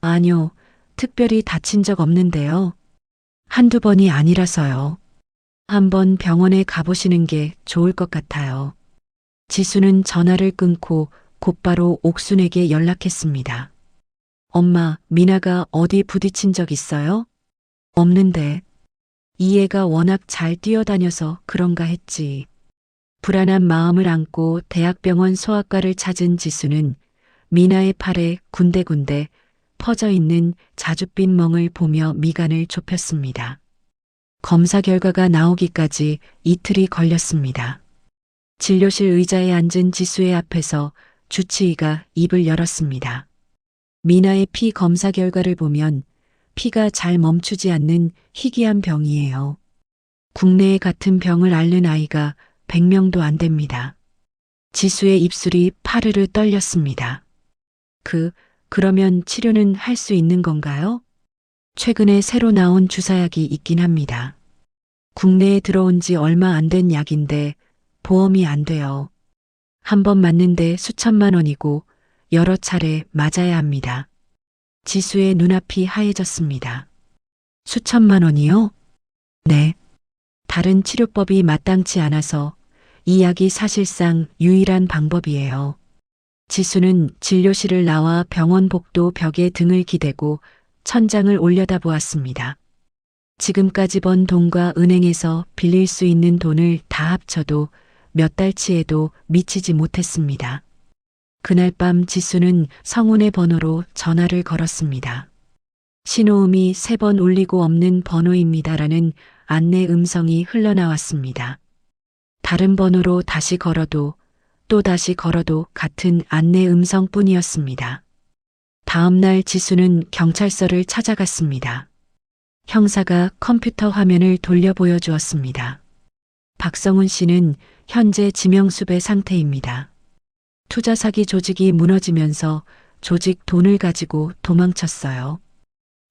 아니요, 특별히 다친 적 없는데요. 한두 번이 아니라서요. 한번 병원에 가보시는 게 좋을 것 같아요. 지수는 전화를 끊고 곧바로 옥순에게 연락했습니다. 엄마, 미나가 어디 부딪힌 적 있어요? 없는데. 이 애가 워낙 잘 뛰어다녀서 그런가 했지. 불안한 마음을 안고 대학병원 소아과를 찾은 지수는 미나의 팔에 군데군데 퍼져 있는 자줏빛 멍을 보며 미간을 좁혔습니다. 검사 결과가 나오기까지 이틀이 걸렸습니다. 진료실 의자에 앉은 지수의 앞에서 주치의가 입을 열었습니다. 미나의 피 검사 결과를 보면 피가 잘 멈추지 않는 희귀한 병이에요. 국내에 같은 병을 앓는 아이가 100명도 안 됩니다. 지수의 입술이 파르르 떨렸습니다. 그러면 치료는 할 수 있는 건가요? 최근에 새로 나온 주사약이 있긴 합니다. 국내에 들어온 지 얼마 안 된 약인데 보험이 안 돼요. 한 번 맞는데 수천만 원이고 여러 차례 맞아야 합니다. 지수의 눈앞이 하얘졌습니다. 수천만 원이요? 네. 다른 치료법이 마땅치 않아서 이 약이 사실상 유일한 방법이에요. 지수는 진료실을 나와 병원 복도 벽에 등을 기대고 천장을 올려다보았습니다. 지금까지 번 돈과 은행에서 빌릴 수 있는 돈을 다 합쳐도 몇 달치에도 미치지 못했습니다. 그날 밤 지수는 성훈의 번호로 전화를 걸었습니다. 신호음이 3번 울리고 없는 번호입니다라는 안내 음성이 흘러나왔습니다. 다른 번호로 다시 걸어도 또 다시 걸어도 같은 안내 음성뿐이었습니다. 다음 날 지수는 경찰서를 찾아갔습니다. 형사가 컴퓨터 화면을 돌려 보여주었습니다. 박성훈 씨는 현재 지명수배 상태입니다. 투자 사기 조직이 무너지면서 조직 돈을 가지고 도망쳤어요.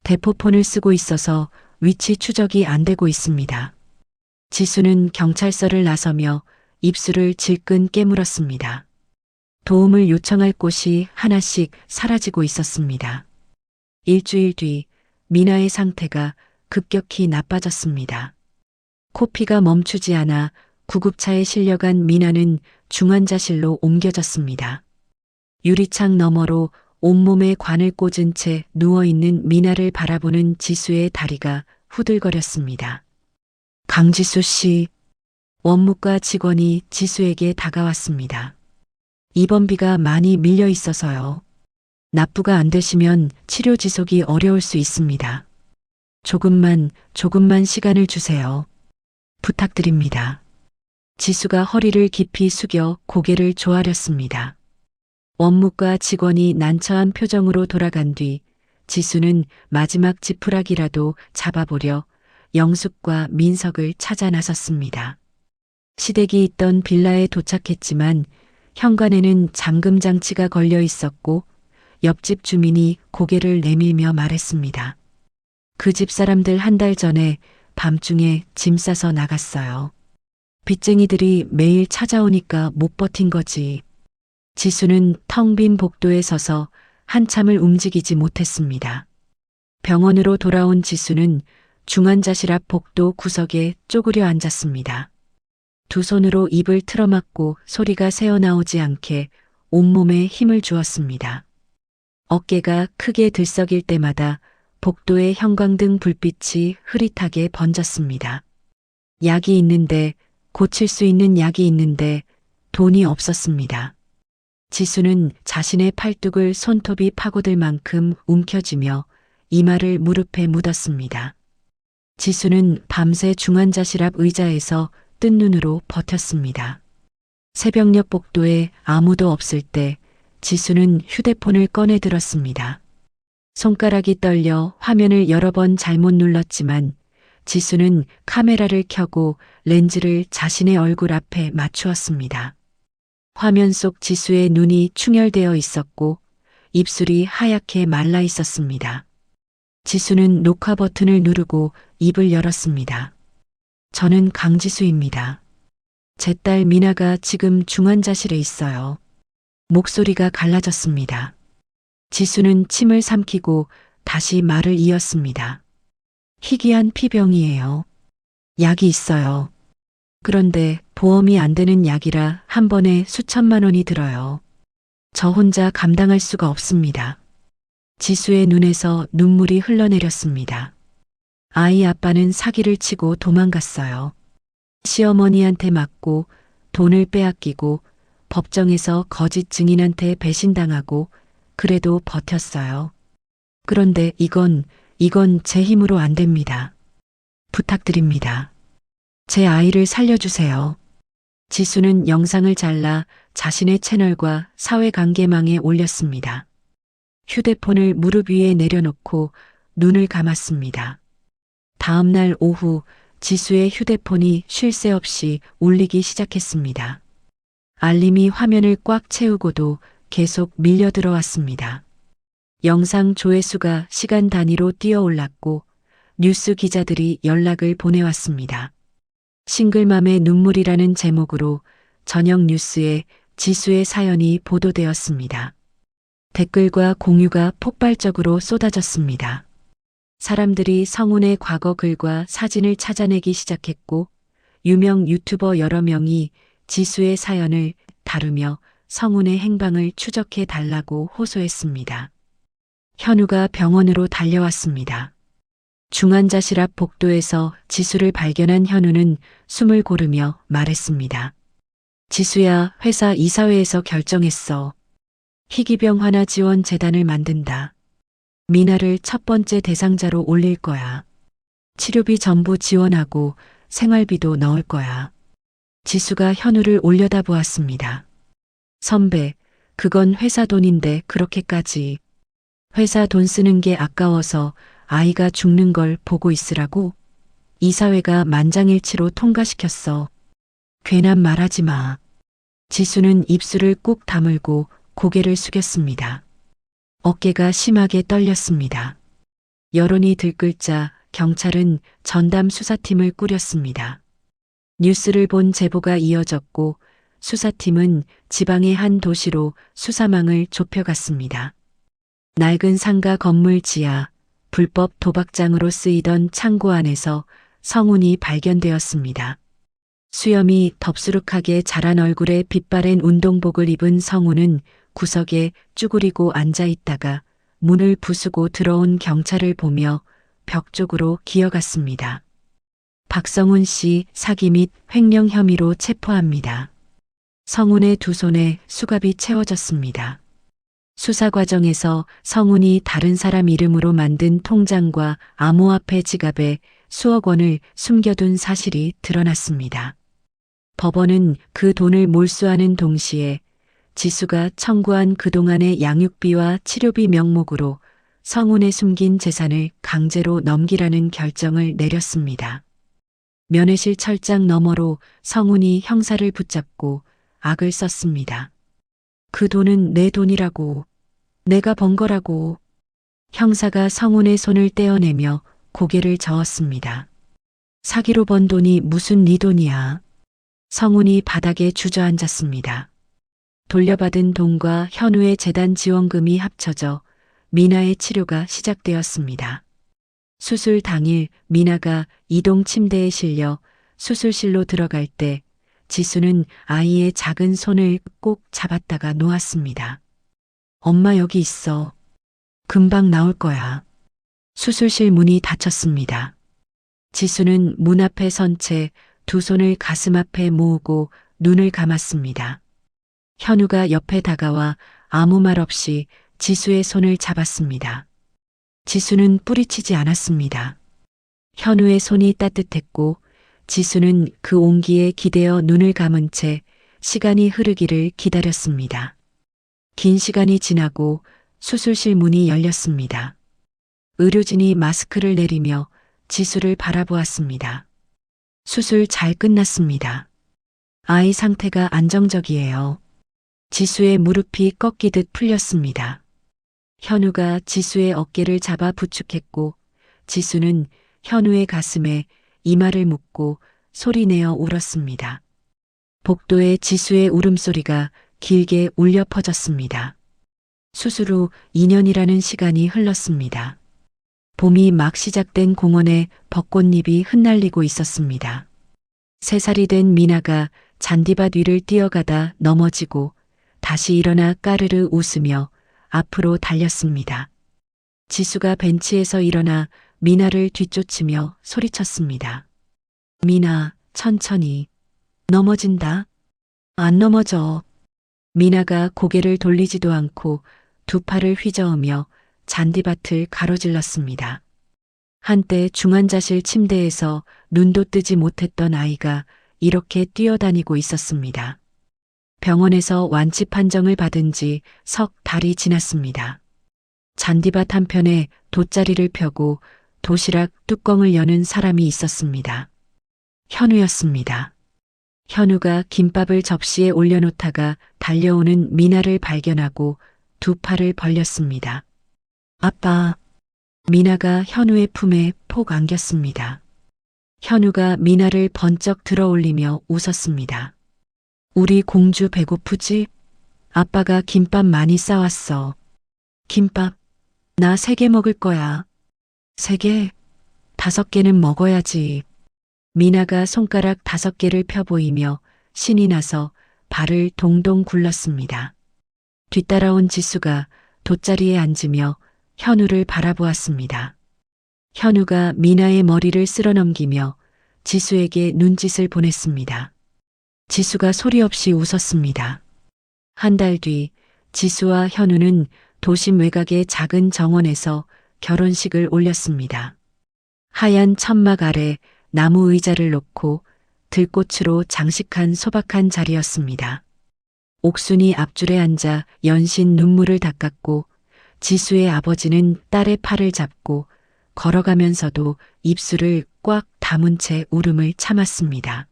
대포폰을 쓰고 있어서 위치 추적이 안 되고 있습니다. 지수는 경찰서를 나서며 입술을 질끈 깨물었습니다. 도움을 요청할 곳이 하나씩 사라지고 있었습니다. 일주일 뒤 미나의 상태가 급격히 나빠졌습니다. 코피가 멈추지 않아 구급차에 실려간 미나는 중환자실로 옮겨졌습니다. 유리창 너머로 온몸에 관을 꽂은 채 누워있는 미나를 바라보는 지수의 다리가 후들거렸습니다. 강지수 씨, 원무과 직원이 지수에게 다가왔습니다. 입원비가 많이 밀려 있어서요. 납부가 안 되시면 치료 지속이 어려울 수 있습니다. 조금만 시간을 주세요. 부탁드립니다. 지수가 허리를 깊이 숙여 고개를 조아렸습니다. 원무과 직원이 난처한 표정으로 돌아간 뒤 지수는 마지막 지푸라기라도 잡아보려 영숙과 민석을 찾아 나섰습니다. 시댁이 있던 빌라에 도착했지만 현관에는 잠금 장치가 걸려 있었고 옆집 주민이 고개를 내밀며 말했습니다. 그 집 사람들 1달 전에 밤중에 짐 싸서 나갔어요. 빚쟁이들이 매일 찾아오니까 못 버틴 거지. 지수는 텅 빈 복도에 서서 한참을 움직이지 못했습니다. 병원으로 돌아온 지수는 중환자실 앞 복도 구석에 쪼그려 앉았습니다. 두 손으로 입을 틀어막고 소리가 새어나오지 않게 온몸에 힘을 주었습니다. 어깨가 크게 들썩일 때마다 복도의 형광등 불빛이 흐릿하게 번졌습니다. 약이 있는데, 고칠 수 있는 약이 있는데 돈이 없었습니다. 지수는 자신의 팔뚝을 손톱이 파고들 만큼 움켜쥐며 이마를 무릎에 묻었습니다. 지수는 밤새 중환자실 앞 의자에서 뜬 눈으로 버텼습니다. 새벽녘 복도에 아무도 없을 때 지수는 휴대폰을 꺼내 들었습니다. 손가락이 떨려 화면을 여러 번 잘못 눌렀지만 지수는 카메라를 켜고 렌즈를 자신의 얼굴 앞에 맞추었습니다. 화면 속 지수의 눈이 충혈되어 있었고 입술이 하얗게 말라 있었습니다. 지수는 녹화 버튼을 누르고 입을 열었습니다. 저는 강지수입니다. 제 딸 미나가 지금 중환자실에 있어요. 목소리가 갈라졌습니다. 지수는 침을 삼키고 다시 말을 이었습니다. 희귀한 피병이에요. 약이 있어요. 그런데 보험이 안 되는 약이라 한 번에 수천만 원이 들어요. 저 혼자 감당할 수가 없습니다. 지수의 눈에서 눈물이 흘러내렸습니다. 아이 아빠는 사기를 치고 도망갔어요. 시어머니한테 맞고 돈을 빼앗기고 법정에서 거짓 증인한테 배신당하고 그래도 버텼어요. 그런데 이건 제 힘으로 안 됩니다. 부탁드립니다. 제 아이를 살려주세요. 지수는 영상을 잘라 자신의 채널과 사회관계망에 올렸습니다. 휴대폰을 무릎 위에 내려놓고 눈을 감았습니다. 다음 날 오후 지수의 휴대폰이 쉴 새 없이 울리기 시작했습니다. 알림이 화면을 꽉 채우고도 계속 밀려 들어왔습니다. 영상 조회수가 시간 단위로 뛰어올랐고 뉴스 기자들이 연락을 보내왔습니다. 싱글맘의 눈물이라는 제목으로 저녁 뉴스에 지수의 사연이 보도되었습니다. 댓글과 공유가 폭발적으로 쏟아졌습니다. 사람들이 성훈의 과거 글과 사진을 찾아내기 시작했고 유명 유튜버 여러 명이 지수의 사연을 다루며 성운의 행방을 추적해 달라고 호소했습니다. 현우가 병원으로 달려왔습니다. 중환자실 앞 복도에서 지수를 발견한 현우는 숨을 고르며 말했습니다. 지수야, 회사 이사회에서 결정했어. 희귀병 환아 지원 재단을 만든다. 미나를 첫 번째 대상자로 올릴 거야. 치료비 전부 지원하고 생활비도 넣을 거야. 지수가 현우를 올려다보았습니다. 선배, 그건 회사 돈인데 그렇게까지. 회사 돈 쓰는 게 아까워서 아이가 죽는 걸 보고 있으라고? 이사회가 만장일치로 통과시켰어. 괜한 말하지 마. 지수는 입술을 꾹 다물고 고개를 숙였습니다. 어깨가 심하게 떨렸습니다. 여론이 들끓자 경찰은 전담 수사팀을 꾸렸습니다. 뉴스를 본 제보가 이어졌고 수사팀은 지방의 한 도시로 수사망을 좁혀갔습니다. 낡은 상가 건물 지하, 불법 도박장으로 쓰이던 창고 안에서 성운이 발견되었습니다. 수염이 덥수룩하게 자란 얼굴에 빛바랜 운동복을 입은 성운은 구석에 쭈그리고 앉아 있다가 문을 부수고 들어온 경찰을 보며 벽 쪽으로 기어갔습니다. 박성훈 씨 사기 및 횡령 혐의로 체포합니다. 성운의 두 손에 수갑이 채워졌습니다. 수사 과정에서 성운이 다른 사람 이름으로 만든 통장과 암호화폐 지갑에 수억 원을 숨겨둔 사실이 드러났습니다. 법원은 그 돈을 몰수하는 동시에 지수가 청구한 그동안의 양육비와 치료비 명목으로 성운의 숨긴 재산을 강제로 넘기라는 결정을 내렸습니다. 면회실 철장 너머로 성운이 형사를 붙잡고 악을 썼습니다. 그 돈은 내 돈이라고. 내가 번 거라고. 형사가 성운의 손을 떼어내며 고개를 저었습니다. 사기로 번 돈이 무슨 네 돈이야. 성운이 바닥에 주저앉았습니다. 돌려받은 돈과 현우의 재단 지원금이 합쳐져 미나의 치료가 시작되었습니다. 수술 당일 미나가 이동 침대에 실려 수술실로 들어갈 때 지수는 아이의 작은 손을 꼭 잡았다가 놓았습니다. 엄마 여기 있어. 금방 나올 거야. 수술실 문이 닫혔습니다. 지수는 문 앞에 선 채 두 손을 가슴 앞에 모으고 눈을 감았습니다. 현우가 옆에 다가와 아무 말 없이 지수의 손을 잡았습니다. 지수는 뿌리치지 않았습니다. 현우의 손이 따뜻했고 지수는 그 온기에 기대어 눈을 감은 채 시간이 흐르기를 기다렸습니다. 긴 시간이 지나고 수술실 문이 열렸습니다. 의료진이 마스크를 내리며 지수를 바라보았습니다. 수술 잘 끝났습니다. 아이 상태가 안정적이에요. 지수의 무릎이 꺾이듯 풀렸습니다. 현우가 지수의 어깨를 잡아 부축했고 지수는 현우의 가슴에 이마를 묻고 소리내어 울었습니다. 복도에 지수의 울음소리가 길게 울려 퍼졌습니다. 수술 후 2년이라는 시간이 흘렀습니다. 봄이 막 시작된 공원에 벚꽃잎이 흩날리고 있었습니다. 3살이 된 미나가 잔디밭 위를 뛰어가다 넘어지고 다시 일어나 까르르 웃으며 앞으로 달렸습니다. 지수가 벤치에서 일어나 미나를 뒤쫓으며 소리쳤습니다. 미나, 천천히. 넘어진다. 안 넘어져. 미나가 고개를 돌리지도 않고 두 팔을 휘저으며 잔디밭을 가로질렀습니다. 한때 중환자실 침대에서 눈도 뜨지 못했던 아이가 이렇게 뛰어다니고 있었습니다. 병원에서 완치 판정을 받은 지 석 달이 지났습니다. 잔디밭 한편에 돗자리를 펴고 도시락 뚜껑을 여는 사람이 있었습니다. 현우였습니다. 현우가 김밥을 접시에 올려놓다가 달려오는 미나를 발견하고 두 팔을 벌렸습니다. 아빠. 미나가 현우의 품에 폭 안겼습니다. 현우가 미나를 번쩍 들어올리며 웃었습니다. 우리 공주 배고프지? 아빠가 김밥 많이 싸왔어. 김밥, 나 3개 먹을 거야. 3개? 5개는 먹어야지. 미나가 손가락 5개를 펴 보이며 신이 나서 발을 동동 굴렀습니다. 뒤따라온 지수가 돗자리에 앉으며 현우를 바라보았습니다. 현우가 미나의 머리를 쓸어넘기며 지수에게 눈짓을 보냈습니다. 지수가 소리 없이 웃었습니다. 한 달 뒤 지수와 현우는 도심 외곽의 작은 정원에서 결혼식을 올렸습니다. 하얀 천막 아래 나무 의자를 놓고 들꽃으로 장식한 소박한 자리였습니다. 옥순이 앞줄에 앉아 연신 눈물을 닦았고 지수의 아버지는 딸의 팔을 잡고 걸어가면서도 입술을 꽉 다문 채 울음을 참았습니다.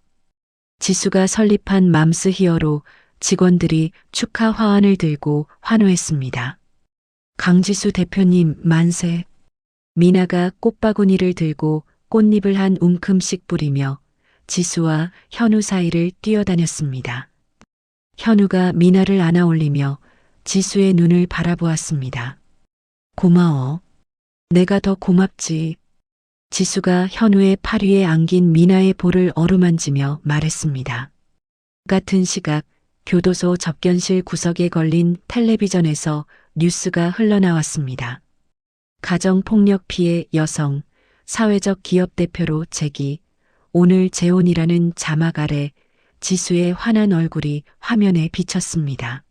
지수가 설립한 맘스 히어로 직원들이 축하 화환을 들고 환호했습니다. 강지수 대표님 만세. 미나가 꽃바구니를 들고 꽃잎을 한 움큼씩 뿌리며 지수와 현우 사이를 뛰어다녔습니다. 현우가 미나를 안아 올리며 지수의 눈을 바라보았습니다. 고마워. 내가 더 고맙지. 지수가 현우의 팔 위에 안긴 미나의 볼을 어루만지며 말했습니다. 같은 시각 교도소 접견실 구석에 걸린 텔레비전에서 뉴스가 흘러나왔습니다. 가정폭력 피해 여성, 사회적 기업 대표로 재기, 오늘 재혼이라는 자막 아래 지수의 환한 얼굴이 화면에 비쳤습니다.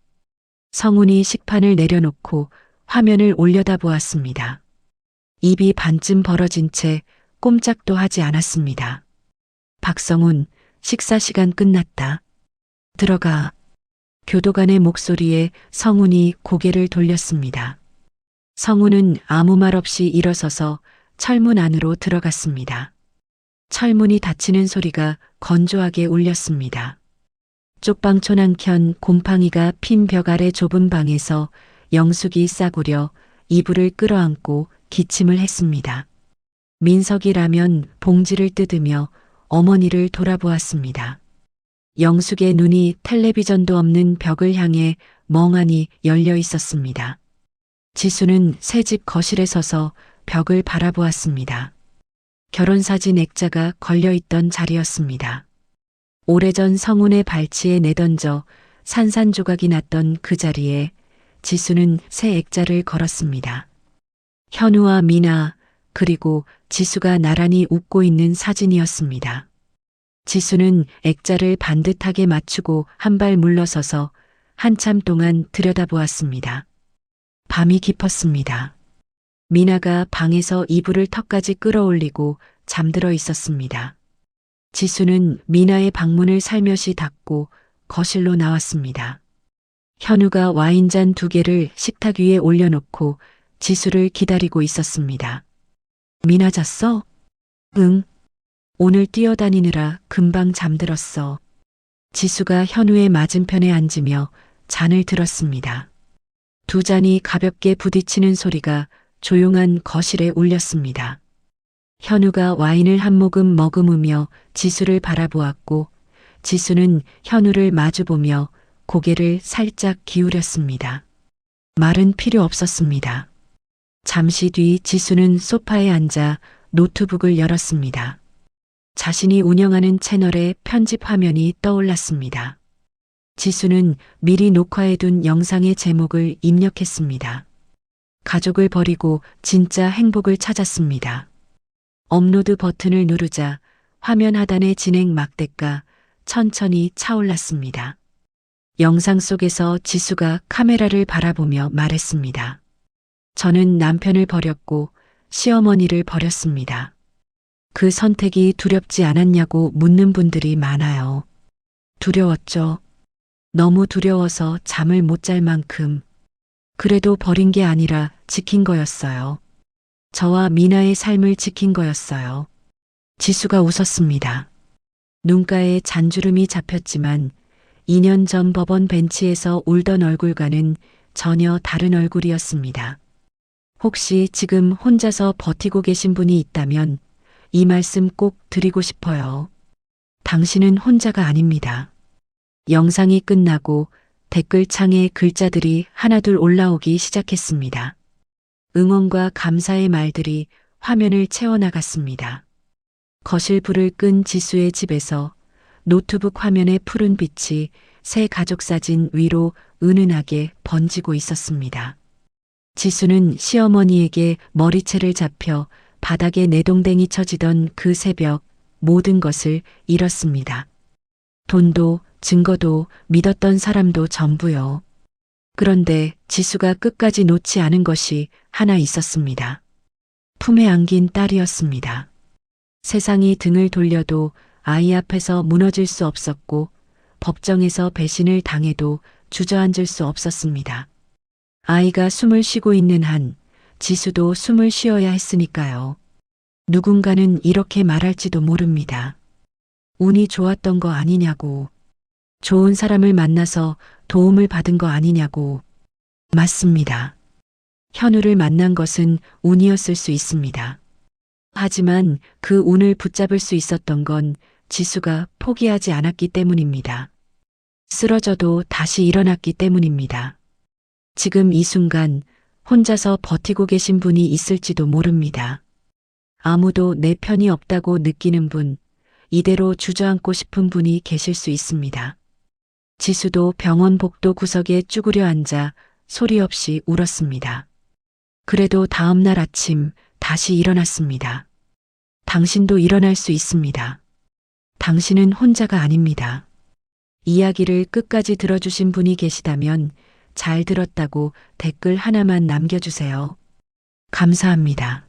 성훈이 식판을 내려놓고 화면을 올려다보았습니다. 입이 반쯤 벌어진 채 꼼짝도 하지 않았습니다. 박성훈, 식사 시간 끝났다. 들어가. 교도관의 목소리에 성훈이 고개를 돌렸습니다. 성훈은 아무 말 없이 일어서서 철문 안으로 들어갔습니다. 철문이 닫히는 소리가 건조하게 울렸습니다. 쪽방촌 한켠 곰팡이가 핀 벽 아래 좁은 방에서 영숙이 싸구려 이불을 끌어안고 기침을 했습니다. 민석이 라면 봉지를 뜯으며 어머니를 돌아보았습니다. 영숙의 눈이 텔레비전도 없는 벽을 향해 멍하니 열려 있었습니다. 지수는 새집 거실에 서서 벽을 바라보았습니다. 결혼사진 액자가 걸려있던 자리였습니다. 오래전 성훈의 발치에 내던져 산산조각이 났던 그 자리에 지수는 새 액자를 걸었습니다. 현우와 미나 그리고 지수가 나란히 웃고 있는 사진이었습니다. 지수는 액자를 반듯하게 맞추고 한 발 물러서서 한참 동안 들여다보았습니다. 밤이 깊었습니다. 미나가 방에서 이불을 턱까지 끌어올리고 잠들어 있었습니다. 지수는 미나의 방문을 살며시 닫고 거실로 나왔습니다. 현우가 와인잔 2개를 식탁 위에 올려놓고 지수를 기다리고 있었습니다. 미나 잤어? 응. 오늘 뛰어다니느라 금방 잠들었어. 지수가 현우의 맞은편에 앉으며 잔을 들었습니다. 2잔이 가볍게 부딪히는 소리가 조용한 거실에 울렸습니다. 현우가 와인을 한 모금 머금으며 지수를 바라보았고 지수는 현우를 마주보며 고개를 살짝 기울였습니다. 말은 필요 없었습니다. 잠시 뒤 지수는 소파에 앉아 노트북을 열었습니다. 자신이 운영하는 채널의 편집 화면이 떠올랐습니다. 지수는 미리 녹화해둔 영상의 제목을 입력했습니다. 가족을 버리고 진짜 행복을 찾았습니다. 업로드 버튼을 누르자 화면 하단의 진행 막대가 천천히 차올랐습니다. 영상 속에서 지수가 카메라를 바라보며 말했습니다. 저는 남편을 버렸고 시어머니를 버렸습니다. 그 선택이 두렵지 않았냐고 묻는 분들이 많아요. 두려웠죠. 너무 두려워서 잠을 못 잘 만큼. 그래도 버린 게 아니라 지킨 거였어요. 저와 미나의 삶을 지킨 거였어요. 지수가 웃었습니다. 눈가에 잔주름이 잡혔지만 2년 전 법원 벤치에서 울던 얼굴과는 전혀 다른 얼굴이었습니다. 혹시 지금 혼자서 버티고 계신 분이 있다면 이 말씀 꼭 드리고 싶어요. 당신은 혼자가 아닙니다. 영상이 끝나고 댓글창에 글자들이 하나둘 올라오기 시작했습니다. 응원과 감사의 말들이 화면을 채워나갔습니다. 거실 불을 끈 지수의 집에서 노트북 화면의 푸른 빛이 새 가족 사진 위로 은은하게 번지고 있었습니다. 지수는 시어머니에게 머리채를 잡혀 바닥에 내동댕이 쳐지던 그 새벽 모든 것을 잃었습니다. 돈도 증거도 믿었던 사람도 전부요. 그런데 지수가 끝까지 놓지 않은 것이 하나 있었습니다. 품에 안긴 딸이었습니다. 세상이 등을 돌려도 아이 앞에서 무너질 수 없었고 법정에서 배신을 당해도 주저앉을 수 없었습니다. 아이가 숨을 쉬고 있는 한 지수도 숨을 쉬어야 했으니까요. 누군가는 이렇게 말할지도 모릅니다. 운이 좋았던 거 아니냐고. 좋은 사람을 만나서 도움을 받은 거 아니냐고. 맞습니다. 현우를 만난 것은 운이었을 수 있습니다. 하지만 그 운을 붙잡을 수 있었던 건 지수가 포기하지 않았기 때문입니다. 쓰러져도 다시 일어났기 때문입니다. 지금 이 순간 혼자서 버티고 계신 분이 있을지도 모릅니다. 아무도 내 편이 없다고 느끼는 분, 이대로 주저앉고 싶은 분이 계실 수 있습니다. 지수도 병원 복도 구석에 쭈그려 앉아 소리 없이 울었습니다. 그래도 다음 날 아침 다시 일어났습니다. 당신도 일어날 수 있습니다. 당신은 혼자가 아닙니다. 이야기를 끝까지 들어주신 분이 계시다면 잘 들었다고 댓글 하나만 남겨주세요. 감사합니다.